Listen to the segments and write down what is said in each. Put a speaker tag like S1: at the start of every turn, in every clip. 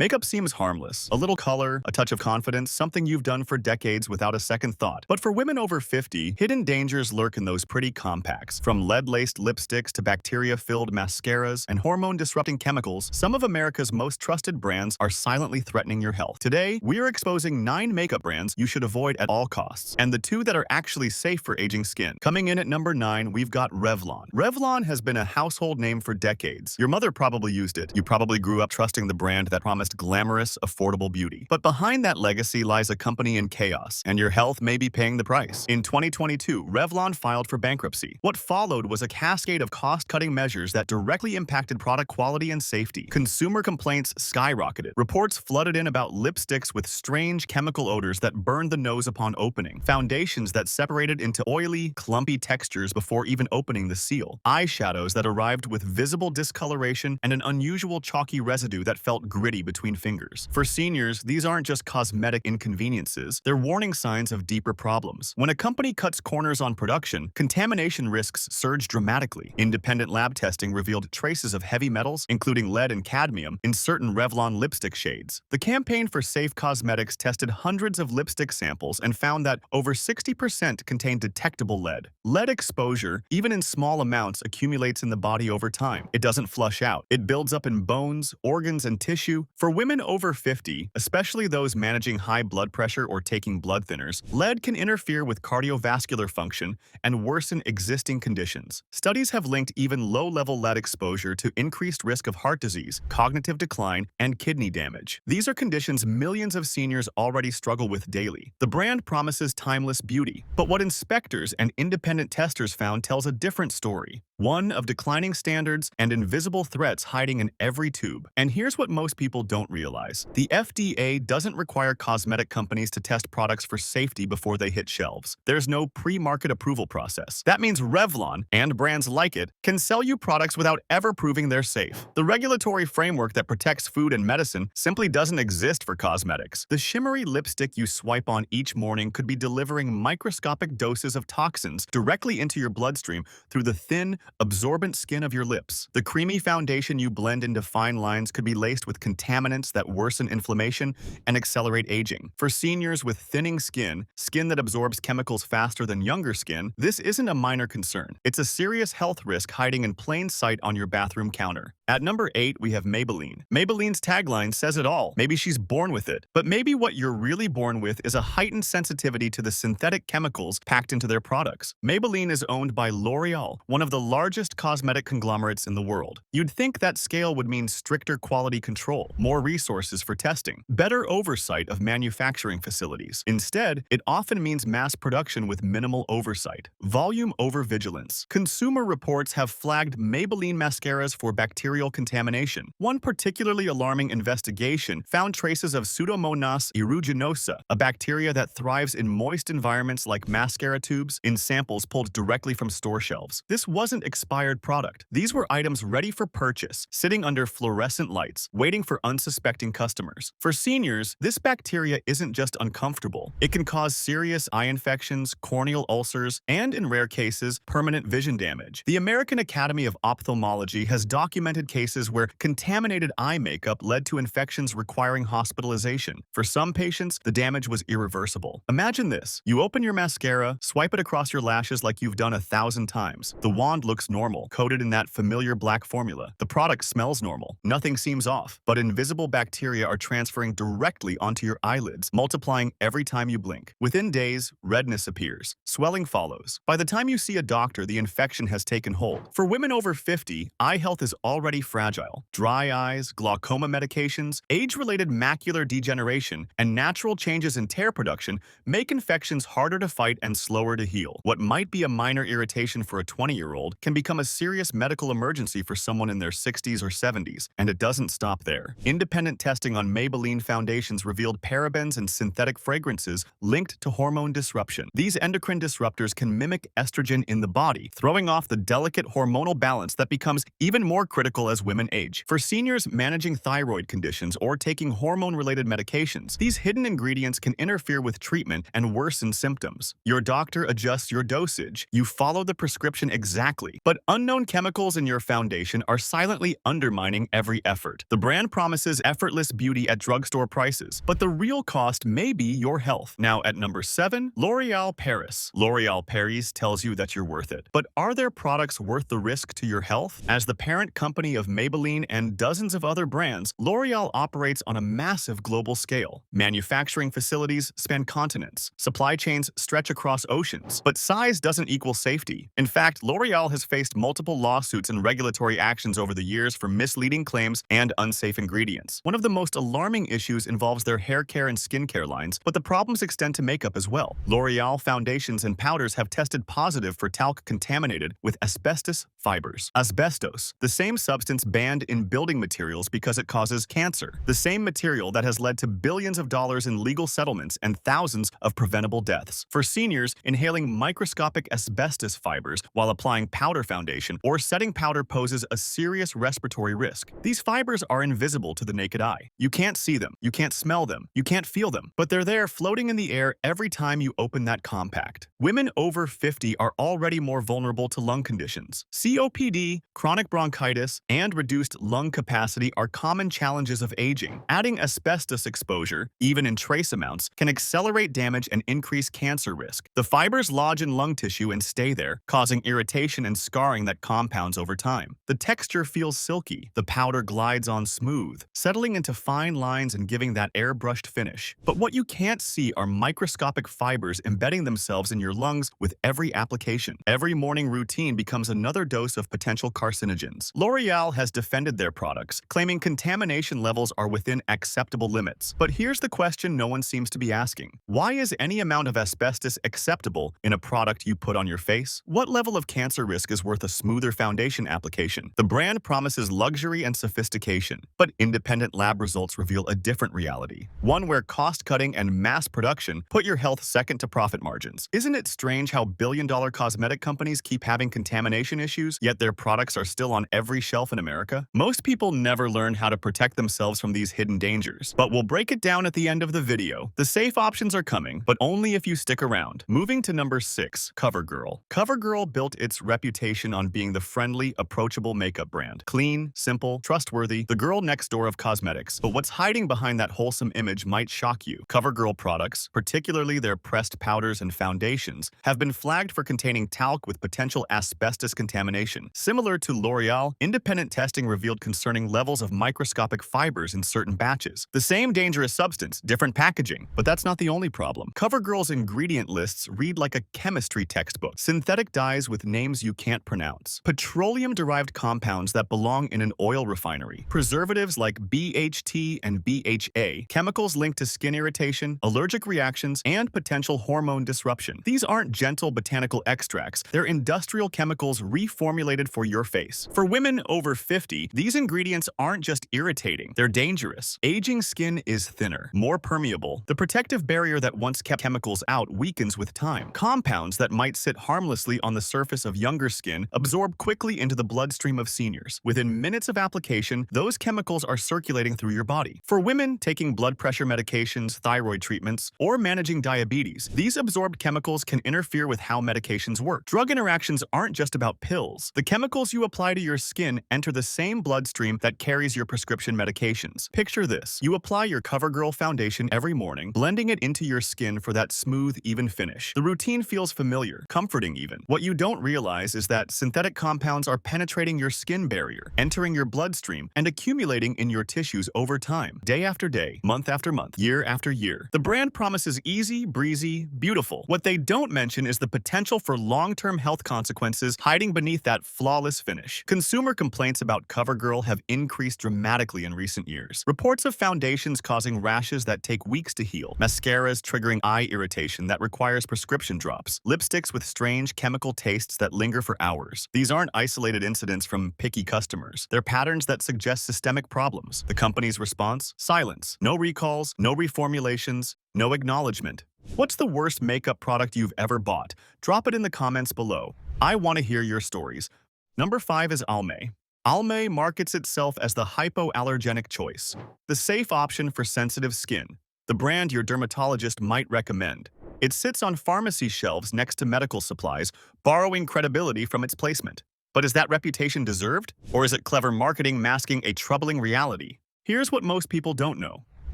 S1: Makeup seems harmless. A little color, a touch of confidence, something you've done for decades without a second thought. But for women over 50, hidden dangers lurk in those pretty compacts. From lead-laced lipsticks to bacteria-filled mascaras and hormone-disrupting chemicals, some of America's most trusted brands are silently threatening your health. Today, we're exposing 9 makeup brands you should avoid at all costs, and the 2 that are actually safe for aging skin. Coming in at number 9, we've got Revlon. Revlon has been a household name for decades. Your mother probably used it. You probably grew up trusting the brand that promised glamorous, affordable beauty. But behind that legacy lies a company in chaos, and your health may be paying the price. In 2022, Revlon filed for bankruptcy. What followed was a cascade of cost-cutting measures that directly impacted product quality and safety. Consumer complaints skyrocketed. Reports flooded in about lipsticks with strange chemical odors that burned the nose upon opening, foundations that separated into oily, clumpy textures before even opening the seal, eyeshadows that arrived with visible discoloration, and an unusual chalky residue that felt gritty between fingers. For seniors, these aren't just cosmetic inconveniences, they're warning signs of deeper problems. When a company cuts corners on production, contamination risks surge dramatically. Independent lab testing revealed traces of heavy metals, including lead and cadmium, in certain Revlon lipstick shades. The campaign for Safe Cosmetics tested hundreds of lipstick samples and found that over 60% contained detectable lead. Lead exposure, even in small amounts, accumulates in the body over time. It doesn't flush out. It builds up in bones, organs, and tissue. For women over 50, especially those managing high blood pressure or taking blood thinners, lead can interfere with cardiovascular function and worsen existing conditions. Studies have linked even low-level lead exposure to increased risk of heart disease, cognitive decline, and kidney damage. These are conditions millions of seniors already struggle with daily. The brand promises timeless beauty, but what inspectors and independent testers found tells a different story. One of declining standards and invisible threats hiding in every tube. And here's what most people don't realize. The FDA doesn't require cosmetic companies to test products for safety before they hit shelves. There's no pre-market approval process. That means Revlon, and brands like it, can sell you products without ever proving they're safe. The regulatory framework that protects food and medicine simply doesn't exist for cosmetics. The shimmery lipstick you swipe on each morning could be delivering microscopic doses of toxins directly into your bloodstream through the thin, absorbent skin of your lips. The creamy foundation you blend into fine lines could be laced with contaminants that worsen inflammation and accelerate aging. For seniors with thinning skin that absorbs chemicals faster than younger skin, this isn't a minor concern. It's a serious health risk hiding in plain sight on your bathroom counter. At number 8, we have Maybelline. Maybelline's tagline says it all. Maybe she's born with it. But maybe what you're really born with is a heightened sensitivity to the synthetic chemicals packed into their products. Maybelline is owned by L'Oreal, one of the largest cosmetic conglomerates in the world. You'd think that scale would mean stricter quality control, more resources for testing, better oversight of manufacturing facilities. Instead, it often means mass production with minimal oversight, volume over vigilance. Consumer reports have flagged Maybelline mascaras for bacterial contamination. One particularly alarming investigation found traces of Pseudomonas aeruginosa, a bacteria that thrives in moist environments like mascara tubes, in samples pulled directly from store shelves. This wasn't expired product. These were items ready for purchase, sitting under fluorescent lights, waiting for unsuspecting customers. For seniors, this bacteria isn't just uncomfortable. It can cause serious eye infections, corneal ulcers, and in rare cases, permanent vision damage. The American Academy of Ophthalmology has documented cases where contaminated eye makeup led to infections requiring hospitalization. For some patients, the damage was irreversible. Imagine this. You open your mascara, swipe it across your lashes like you've done 1,000 times. The wand looks normal, coated in that familiar black formula. The product smells normal. Nothing seems off. But invisible bacteria are transferring directly onto your eyelids, multiplying every time you blink. Within days, redness appears. Swelling follows. By the time you see a doctor, the infection has taken hold. For women over 50, eye health is already fragile. Dry eyes, glaucoma medications, age-related macular degeneration, and natural changes in tear production make infections harder to fight and slower to heal. What might be a minor irritation for a 20-year-old can become a serious medical emergency for someone in their 60s or 70s, and it doesn't stop there. Independent testing on Maybelline foundations revealed parabens and synthetic fragrances linked to hormone disruption. These endocrine disruptors can mimic estrogen in the body, throwing off the delicate hormonal balance that becomes even more critical well as women age. For seniors managing thyroid conditions or taking hormone-related medications, these hidden ingredients can interfere with treatment and worsen symptoms. Your doctor adjusts your dosage. You follow the prescription exactly, but unknown chemicals in your foundation are silently undermining every effort. The brand promises effortless beauty at drugstore prices, but the real cost may be your health. Now at number 7, L'Oréal Paris. L'Oréal Paris tells you that you're worth it. But are their products worth the risk to your health? As the parent company of Maybelline and dozens of other brands, L'Oréal operates on a massive global scale. Manufacturing facilities span continents. Supply chains stretch across oceans. But size doesn't equal safety. In fact, L'Oréal has faced multiple lawsuits and regulatory actions over the years for misleading claims and unsafe ingredients. One of the most alarming issues involves their hair care and skincare lines, but the problems extend to makeup as well. L'Oréal foundations and powders have tested positive for talc contaminated with asbestos fibers. Asbestos, the same substance banned in building materials because it causes cancer. The same material that has led to billions of dollars in legal settlements and thousands of preventable deaths. For seniors, inhaling microscopic asbestos fibers while applying powder foundation or setting powder poses a serious respiratory risk. These fibers are invisible to the naked eye. You can't see them, you can't smell them, you can't feel them, but they're there floating in the air every time you open that compact. Women over 50 are already more vulnerable to lung conditions. COPD, chronic bronchitis, and reduced lung capacity are common challenges of aging. Adding asbestos exposure, even in trace amounts, can accelerate damage and increase cancer risk. The fibers lodge in lung tissue and stay there, causing irritation and scarring that compounds over time. The texture feels silky, the powder glides on smooth, settling into fine lines and giving that airbrushed finish. But what you can't see are microscopic fibers embedding themselves in your lungs with every application. Every morning routine becomes another dose of potential carcinogens. L'Oréal has defended their products, claiming contamination levels are within acceptable limits. But here's the question no one seems to be asking. Why is any amount of asbestos acceptable in a product you put on your face? What level of cancer risk is worth a smoother foundation application? The brand promises luxury and sophistication, but independent lab results reveal a different reality. One where cost-cutting and mass production put your health second to profit margins. Isn't it strange how billion-dollar cosmetic companies keep having contamination issues, yet their products are still on every shelf in America? Most people never learn how to protect themselves from these hidden dangers, but we'll break it down at the end of the video. The safe options are coming, but only if you stick around. Moving to number 6, CoverGirl. CoverGirl built its reputation on being the friendly, approachable makeup brand. Clean, simple, trustworthy, the girl next door of cosmetics. But what's hiding behind that wholesome image might shock you. CoverGirl products, particularly their pressed powders and foundations, have been flagged for containing talc with potential asbestos contamination. Similar to L'Oréal, independent testing revealed concerning levels of microscopic fibers in certain batches. The same dangerous substance, different packaging. But that's not the only problem. CoverGirl's ingredient lists read like a chemistry textbook. Synthetic dyes with names you can't pronounce. Petroleum-derived compounds that belong in an oil refinery. Preservatives like BHT and BHA. Chemicals linked to skin irritation, allergic reactions, and potential hormone disruption. These aren't gentle botanical extracts. They're industrial chemicals reformulated for your face. For women over 50, these ingredients aren't just irritating. They're dangerous. Aging skin is thinner, more permeable. The protective barrier that once kept chemicals out weakens with time. Compounds that might sit harmlessly on the surface of younger skin absorb quickly into the bloodstream of seniors. Within minutes of application, those chemicals are circulating through your body. For women taking blood pressure medications, thyroid treatments, or managing diabetes, these absorbed chemicals can interfere with how medications work. Drug interactions aren't just about pills. The chemicals you apply to your skin enter the same bloodstream that carries your prescription medications. Picture this. You apply your CoverGirl foundation every morning, blending it into your skin for that smooth, even finish. The routine feels familiar, comforting even. What you don't realize is that synthetic compounds are penetrating your skin barrier, entering your bloodstream, and accumulating in your tissues over time, day after day, month after month, year after year. The brand promises easy, breezy, beautiful. What they don't mention is the potential for long-term health consequences hiding beneath that flawless finish. Consumer complaints about CoverGirl have increased dramatically in recent years. Reports of foundations causing rashes that take weeks to heal, mascaras triggering eye irritation that requires prescription drops, lipsticks with strange chemical tastes that linger for hours. These aren't isolated incidents from picky customers. They're patterns that suggest systemic problems. The company's response? Silence. No recalls, no reformulations, no acknowledgement. What's the worst makeup product you've ever bought? Drop it in the comments below. I want to hear your stories. Number 5 is Alme. Alme markets itself as the hypoallergenic choice, the safe option for sensitive skin, the brand your dermatologist might recommend. It sits on pharmacy shelves next to medical supplies, borrowing credibility from its placement. But is that reputation deserved? Or is it clever marketing masking a troubling reality? Here's what most people don't know.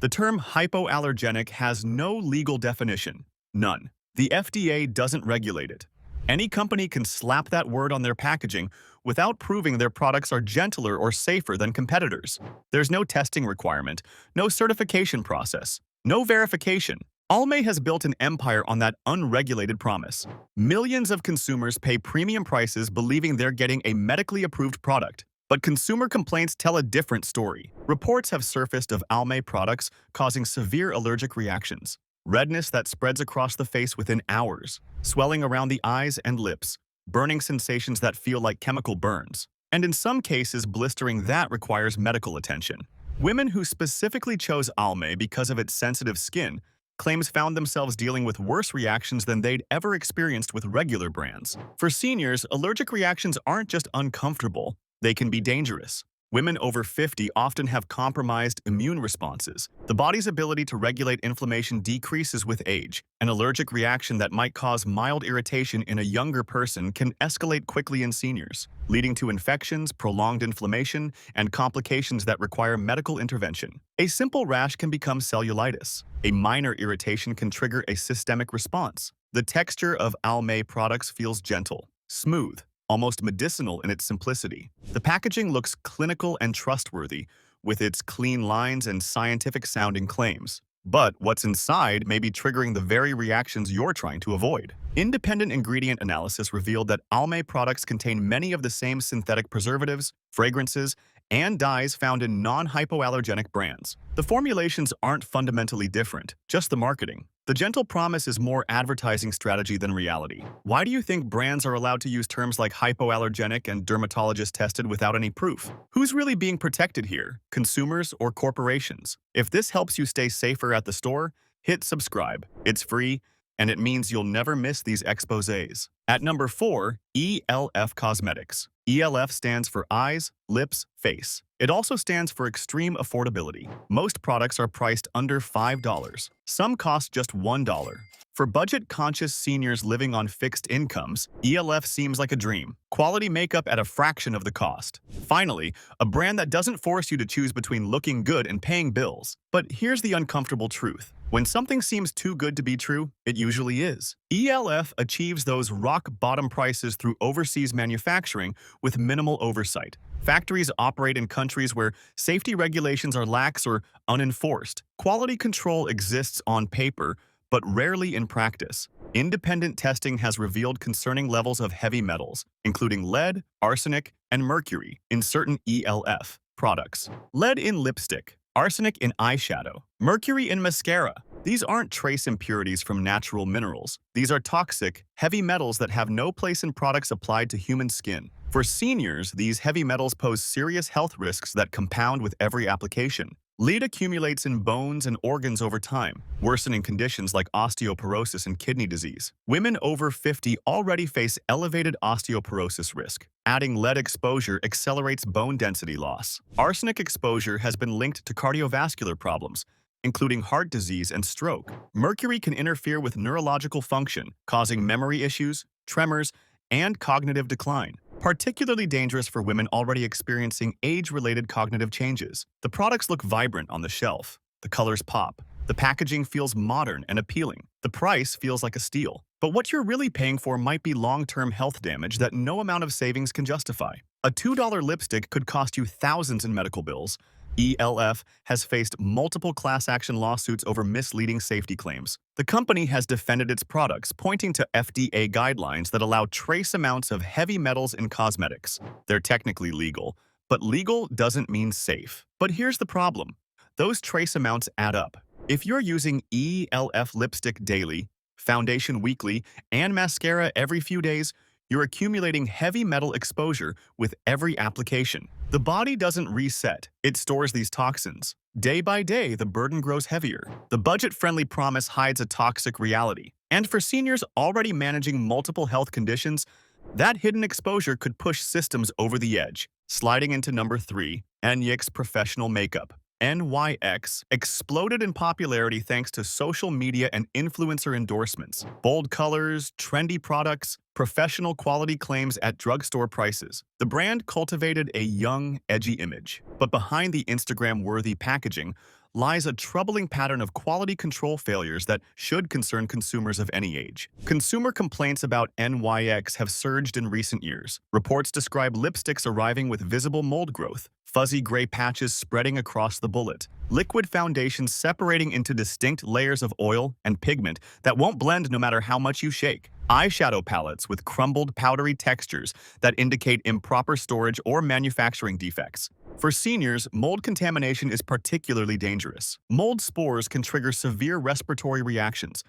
S1: The term hypoallergenic has no legal definition. None. The FDA doesn't regulate it. Any company can slap that word on their packaging without proving their products are gentler or safer than competitors. There's no testing requirement, no certification process, no verification. Alme has built an empire on that unregulated promise. Millions of consumers pay premium prices believing they're getting a medically approved product. But consumer complaints tell a different story. Reports have surfaced of Alme products causing severe allergic reactions. Redness that spreads across the face within hours, swelling around the eyes and lips, burning sensations that feel like chemical burns, and in some cases blistering that requires medical attention. Women who specifically chose Alme because of its sensitive skin claims found themselves dealing with worse reactions than they'd ever experienced with regular brands. For seniors, allergic reactions aren't just uncomfortable, they can be dangerous. Women over 50 often have compromised immune responses. The body's ability to regulate inflammation decreases with age. An allergic reaction that might cause mild irritation in a younger person can escalate quickly in seniors, leading to infections, prolonged inflammation, and complications that require medical intervention. A simple rash can become cellulitis. A minor irritation can trigger a systemic response. The texture of Alme products feels gentle, smooth, almost medicinal in its simplicity. The packaging looks clinical and trustworthy, with its clean lines and scientific-sounding claims. But what's inside may be triggering the very reactions you're trying to avoid. Independent ingredient analysis revealed that Alme products contain many of the same synthetic preservatives, fragrances, and dyes found in non-hypoallergenic brands. The formulations aren't fundamentally different, just the marketing. The gentle promise is more advertising strategy than reality. Why do you think brands are allowed to use terms like hypoallergenic and dermatologist tested without any proof? Who's really being protected here, consumers or corporations? If this helps you stay safer at the store, hit subscribe. It's free, and it means you'll never miss these exposés. At number 4, ELF Cosmetics. ELF stands for eyes, lips, face. It also stands for extreme affordability. Most products are priced under $5. Some cost just $1. For budget-conscious seniors living on fixed incomes, ELF seems like a dream. Quality makeup at a fraction of the cost. Finally, a brand that doesn't force you to choose between looking good and paying bills. But here's the uncomfortable truth. When something seems too good to be true, it usually is. ELF achieves those rock-bottom prices through overseas manufacturing with minimal oversight. Factories operate in countries where safety regulations are lax or unenforced. Quality control exists on paper, but rarely in practice. Independent testing has revealed concerning levels of heavy metals, including lead, arsenic, and mercury, in certain ELF products. Lead in lipstick, arsenic in eyeshadow, mercury in mascara. These aren't trace impurities from natural minerals. These are toxic, heavy metals that have no place in products applied to human skin. For seniors, these heavy metals pose serious health risks that compound with every application. Lead accumulates in bones and organs over time, worsening conditions like osteoporosis and kidney disease. Women over 50 already face elevated osteoporosis risk. Adding lead exposure accelerates bone density loss. Arsenic exposure has been linked to cardiovascular problems, including heart disease and stroke. Mercury can interfere with neurological function, causing memory issues, tremors, and cognitive decline. Particularly dangerous for women already experiencing age-related cognitive changes. The products look vibrant on the shelf. The colors pop. The packaging feels modern and appealing. The price feels like a steal. But what you're really paying for might be long-term health damage that no amount of savings can justify. A $2 lipstick could cost you thousands in medical bills. ELF has faced multiple class action lawsuits over misleading safety claims. The company has defended its products, pointing to FDA guidelines that allow trace amounts of heavy metals in cosmetics. They're technically legal, but legal doesn't mean safe. But here's the problem. Those trace amounts add up. If you're using ELF lipstick daily, foundation weekly, and mascara every few days, you're accumulating heavy metal exposure with every application. The body doesn't reset, it stores these toxins. Day by day, the burden grows heavier. The budget-friendly promise hides a toxic reality. And for seniors already managing multiple health conditions, that hidden exposure could push systems over the edge. Sliding into number 3, NYX Professional Makeup. NYX exploded in popularity thanks to social media and influencer endorsements, bold colors, trendy products, professional quality claims at drugstore prices. The brand cultivated a young, edgy image. But behind the Instagram-worthy packaging lies a troubling pattern of quality control failures that should concern consumers of any age. Consumer complaints about NYX have surged in recent years. Reports describe lipsticks arriving with visible mold growth, fuzzy gray patches spreading across the bullet, liquid foundations separating into distinct layers of oil and pigment that won't blend no matter how much you shake, eyeshadow palettes with crumbled, powdery textures that indicate improper storage or manufacturing defects. For seniors, mold contamination is particularly dangerous. Mold spores can trigger severe respiratory reactions,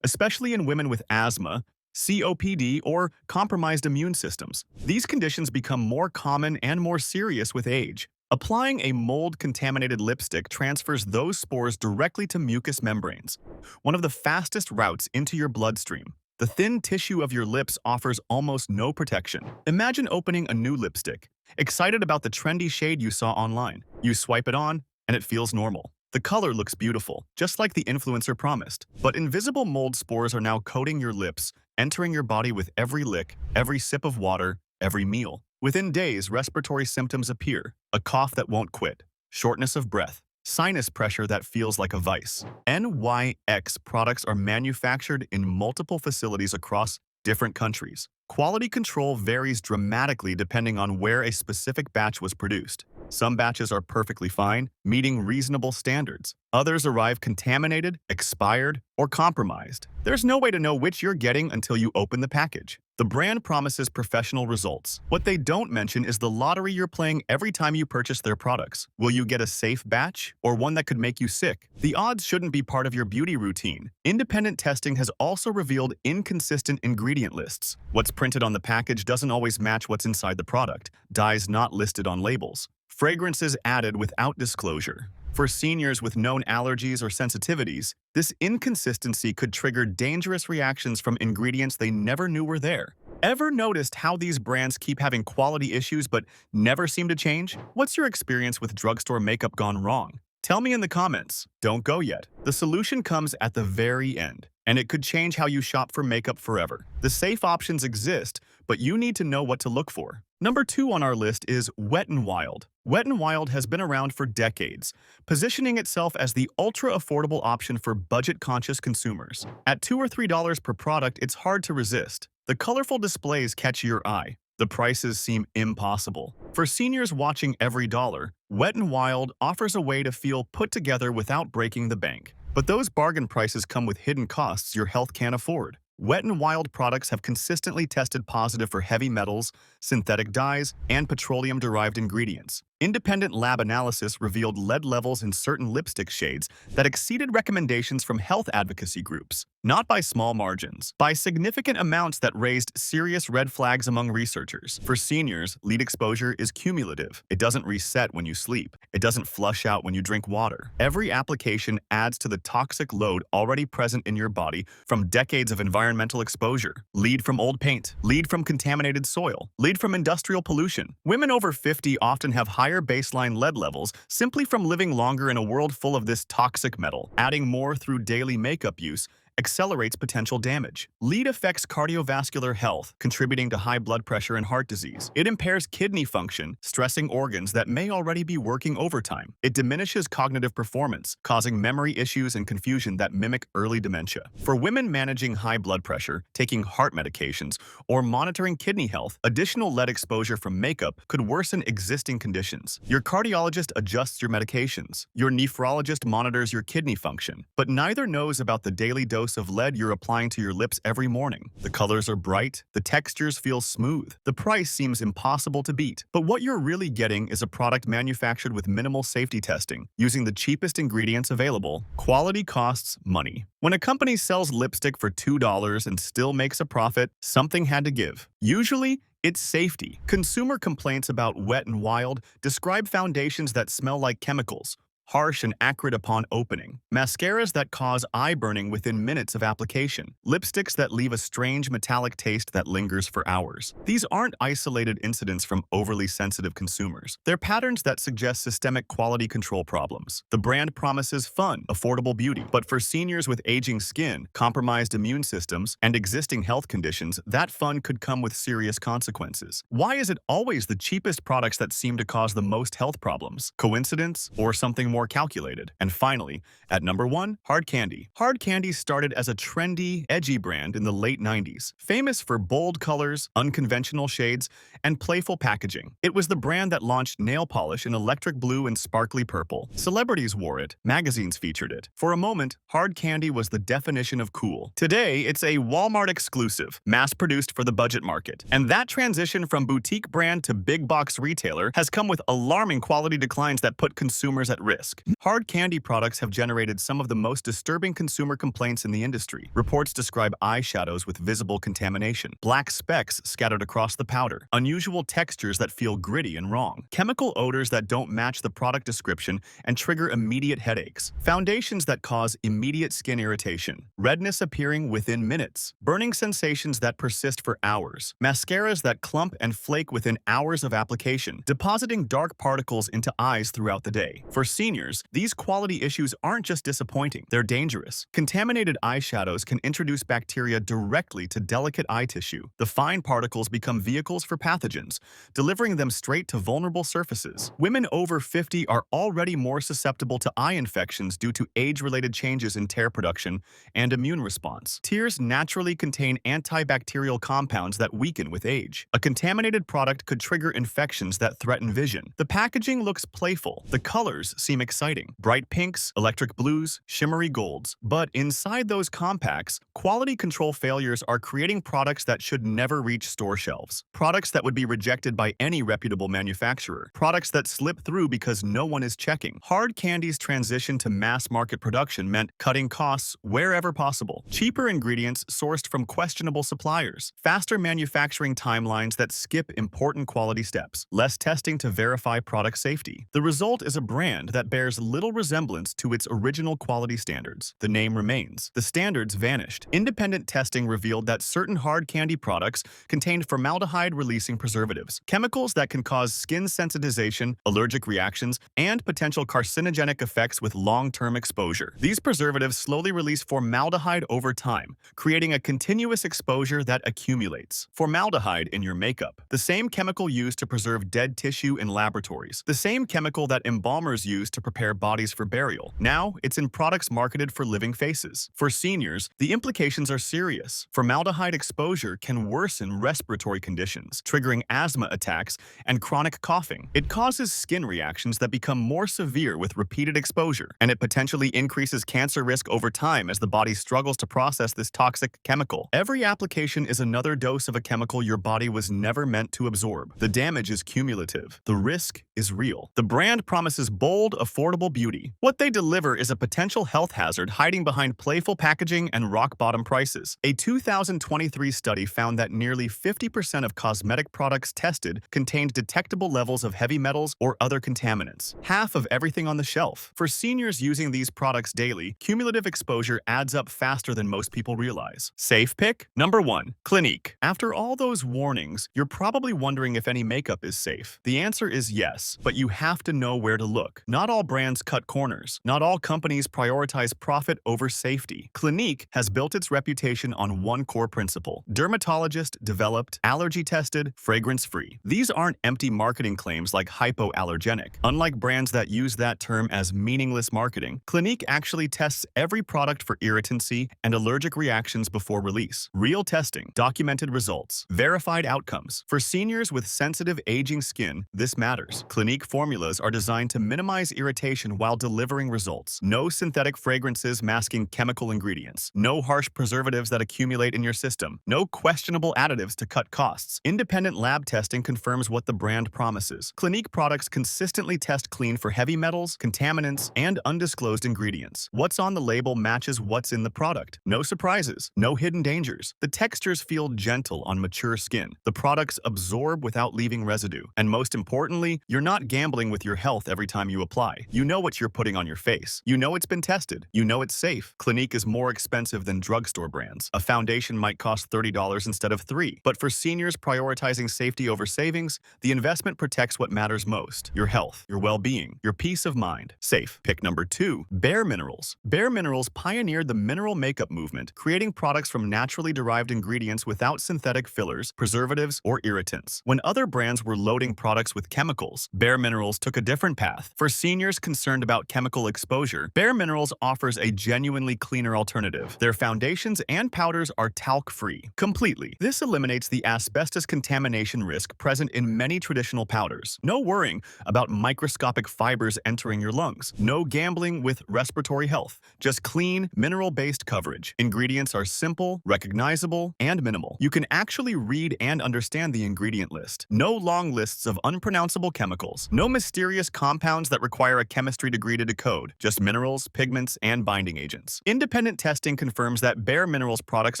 S1: especially in women with asthma, COPD, or compromised immune systems. These conditions become more common and more serious with age. Applying a mold-contaminated lipstick transfers those spores directly to mucous membranes, one of the fastest routes into your bloodstream. The thin tissue of your lips offers almost no protection. Imagine opening a new lipstick, excited about the trendy shade you saw online. You swipe it on, and it feels normal. The color looks beautiful, just like the influencer promised. But invisible mold spores are now coating your lips, entering your body with every lick, every sip of water, every meal. Within days, respiratory symptoms appear: a cough that won't quit, shortness of breath, sinus pressure that feels like a vice. NYX products are manufactured in multiple facilities across different countries. Quality control varies dramatically depending on where a specific batch was produced. Some batches are perfectly fine, meeting reasonable standards. Others arrive contaminated, expired, or compromised. There's no way to know which you're getting until you open the package. The brand promises professional results. What they don't mention is the lottery you're playing every time you purchase their products. Will you get a safe batch, or one that could make you sick? The odds shouldn't be part of your beauty routine. Independent testing has also revealed inconsistent ingredient lists. What's printed on the package doesn't always match what's inside the product. Dyes not listed on labels. Fragrances added without disclosure. For seniors with known allergies or sensitivities, this inconsistency could trigger dangerous reactions from ingredients they never knew were there. Ever noticed how these brands keep having quality issues but never seem to change? What's your experience with drugstore makeup gone wrong? Tell me in the comments. Don't go yet. The solution comes at the very end, and it could change how you shop for makeup forever. The safe options exist, but you need to know what to look for. Number 2 on our list is Wet n Wild. Wet n Wild has been around for decades, positioning itself as the ultra-affordable option for budget-conscious consumers. At $2 or $3 per product, it's hard to resist. The colorful displays catch your eye. The prices seem impossible. For seniors watching every dollar, Wet n Wild offers a way to feel put together without breaking the bank. But those bargain prices come with hidden costs your health can't afford. Wet n Wild products have consistently tested positive for heavy metals, synthetic dyes, and petroleum-derived ingredients. Independent lab analysis revealed lead levels in certain lipstick shades that exceeded recommendations from health advocacy groups. Not by small margins, by significant amounts that raised serious red flags among researchers. For seniors, lead exposure is cumulative. It doesn't reset when you sleep. It doesn't flush out when you drink water. Every application adds to the toxic load already present in your body from decades of environmental exposure. Lead from old paint, lead from contaminated soil, lead from industrial pollution. Women over 50 often have higher baseline lead levels simply from living longer in a world full of this toxic metal. Adding more through daily makeup use accelerates potential damage. Lead affects cardiovascular health, contributing to high blood pressure and heart disease. It impairs kidney function, stressing organs that may already be working overtime. It diminishes cognitive performance, causing memory issues and confusion that mimic early dementia. For women managing high blood pressure, taking heart medications, or monitoring kidney health, additional lead exposure from makeup could worsen existing conditions. Your cardiologist adjusts your medications. Your nephrologist monitors your kidney function, but neither knows about the daily dose of lead you're applying to your lips every morning. The colors are bright, the textures feel smooth, the price seems impossible to beat. But what you're really getting is a product manufactured with minimal safety testing, using the cheapest ingredients available. Quality costs money. When a company sells lipstick for $2 and still makes a profit, something had to give. Usually, it's safety. Consumer complaints about Wet n Wild describe foundations that smell like chemicals, harsh and acrid upon opening, mascaras that cause eye burning within minutes of application, lipsticks that leave a strange metallic taste that lingers for hours. These aren't isolated incidents from overly sensitive consumers. They're patterns that suggest systemic quality control problems. The brand promises fun, affordable beauty, but for seniors with aging skin, compromised immune systems, and existing health conditions, that fun could come with serious consequences. Why is it always the cheapest products that seem to cause the most health problems? Coincidence or something more calculated? And finally, at number 1, Hard Candy. Hard Candy started as a trendy, edgy brand in the late 90s, famous for bold colors, unconventional shades, and playful packaging. It was the brand that launched nail polish in electric blue and sparkly purple. Celebrities wore it, magazines featured it. For a moment, Hard Candy was the definition of cool. Today, it's a Walmart exclusive, mass-produced for the budget market. And that transition from boutique brand to big box retailer has come with alarming quality declines that put consumers at risk. Hard Candy products have generated some of the most disturbing consumer complaints in the industry. Reports describe eyeshadows with visible contamination, black specks scattered across the powder, unusual textures that feel gritty and wrong, chemical odors that don't match the product description and trigger immediate headaches, foundations that cause immediate skin irritation, redness appearing within minutes, burning sensations that persist for hours, mascaras that clump and flake within hours of application, depositing dark particles into eyes throughout the day. For seniors, these quality issues aren't just disappointing, they're dangerous. Contaminated eyeshadows can introduce bacteria directly to delicate eye tissue. The fine particles become vehicles for pathogens, delivering them straight to vulnerable surfaces. Women over 50 are already more susceptible to eye infections due to age-related changes in tear production and immune response. Tears naturally contain antibacterial compounds that weaken with age. A contaminated product could trigger infections that threaten vision. The packaging looks playful. The colors seem exciting. Bright pinks, electric blues, shimmery golds. But inside those compacts, quality control failures are creating products that should never reach store shelves. Products that would be rejected by any reputable manufacturer. Products that slip through because no one is checking. Hard Candy's transition to mass market production meant cutting costs wherever possible. Cheaper ingredients sourced from questionable suppliers. Faster manufacturing timelines that skip important quality steps. Less testing to verify product safety. The result is a brand that bears little resemblance to its original quality standards. The name remains. The standards vanished. Independent testing revealed that certain Hard Candy products contained formaldehyde-releasing preservatives, chemicals that can cause skin sensitization, allergic reactions, and potential carcinogenic effects with long-term exposure. These preservatives slowly release formaldehyde over time, creating a continuous exposure that accumulates. Formaldehyde in your makeup, the same chemical used to preserve dead tissue in laboratories, the same chemical that embalmers use to prepare bodies for burial. Now, it's in products marketed for living faces. For seniors, the implications are serious. Formaldehyde exposure can worsen respiratory conditions, triggering asthma attacks and chronic coughing. It causes skin reactions that become more severe with repeated exposure, and it potentially increases cancer risk over time as the body struggles to process this toxic chemical. Every application is another dose of a chemical your body was never meant to absorb. The damage is cumulative. The risk is real. The brand promises bold, affordable beauty. What they deliver is a potential health hazard hiding behind playful packaging and rock-bottom prices. A 2023 study found that nearly 50% of cosmetic products tested contained detectable levels of heavy metals or other contaminants. Half of everything on the shelf. For seniors using these products daily, cumulative exposure adds up faster than most people realize. Safe pick? Number 1. Clinique. After all those warnings, you're probably wondering if any makeup is safe. The answer is yes, but you have to know where to look. Not all brands cut corners. Not all companies prioritize profit over safety. Clinique has built its reputation on one core principle: dermatologist-developed, allergy-tested, fragrance-free. These aren't empty marketing claims like hypoallergenic. Unlike brands that use that term as meaningless marketing, Clinique actually tests every product for irritancy and allergic reactions before release. Real testing, documented results, verified outcomes. For seniors with sensitive aging skin, this matters. Clinique formulas are designed to minimize irritation while delivering results. No synthetic fragrances masking chemical ingredients. No harsh preservatives that accumulate in your system. No questionable additives to cut costs. Independent lab testing confirms what the brand promises. Clinique products consistently test clean for heavy metals, contaminants, and undisclosed ingredients. What's on the label matches what's in the product. No surprises. No hidden dangers. The textures feel gentle on mature skin. The products absorb without leaving residue. And most importantly, you're not gambling with your health every time you apply. lie. You know what you're putting on your face. You know it's been tested. You know it's safe. Clinique is more expensive than drugstore brands. A foundation might cost $30 instead of $3. But for seniors prioritizing safety over savings, the investment protects what matters most: your health, your well-being, your peace of mind. Safe. Pick number 2. Bare Minerals. Bare Minerals pioneered the mineral makeup movement, creating products from naturally derived ingredients without synthetic fillers, preservatives, or irritants. When other brands were loading products with chemicals, Bare Minerals took a different path. For seniors concerned about chemical exposure, Bare Minerals offers a genuinely cleaner alternative. Their foundations and powders are talc-free, completely. This eliminates the asbestos contamination risk present in many traditional powders. No worrying about microscopic fibers entering your lungs. No gambling with respiratory health. Just clean, mineral-based coverage. Ingredients are simple, recognizable, and minimal. You can actually read and understand the ingredient list. No long lists of unpronounceable chemicals. No mysterious compounds that require a chemistry degree to decode. Just minerals, pigments, and binding agents. Independent testing confirms that Bare Minerals products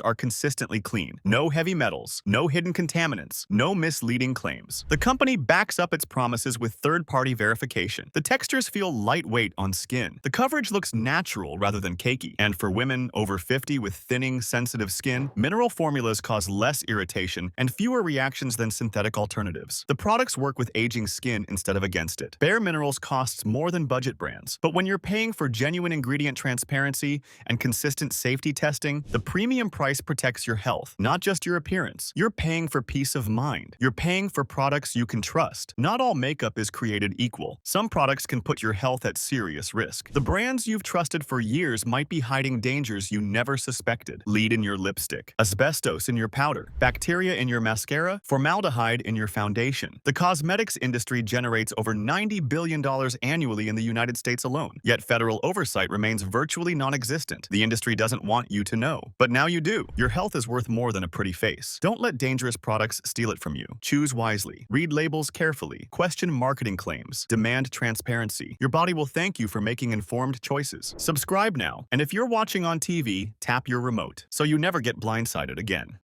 S1: are consistently clean. No heavy metals, no hidden contaminants, no misleading claims. The company backs up its promises with third-party verification. The textures feel lightweight on skin. The coverage looks natural rather than cakey. And for women over 50 with thinning, sensitive skin, mineral formulas cause less irritation and fewer reactions than synthetic alternatives. The products work with aging skin instead of against it. Bare Minerals costs more than budget brands, but when you're paying for genuine ingredient transparency and consistent safety testing, the premium price protects your health, not just your appearance. You're paying for peace of mind. You're paying for products you can trust. Not all makeup is created equal. Some products can put your health at serious risk. The brands you've trusted for years might be hiding dangers you never suspected. Lead in your lipstick, asbestos in your powder, bacteria in your mascara, formaldehyde in your foundation. The cosmetics industry generates over $90 billion annually in the United States alone, yet federal oversight remains virtually non-existent. The industry doesn't want you to know, but now you do. Your health is worth more than a pretty face. Don't let dangerous products steal it from you. Choose wisely. Read labels carefully. Question marketing claims. Demand transparency. Your body will thank you for making informed choices. Subscribe now, and if you're watching on TV, tap your remote so you never get blindsided again.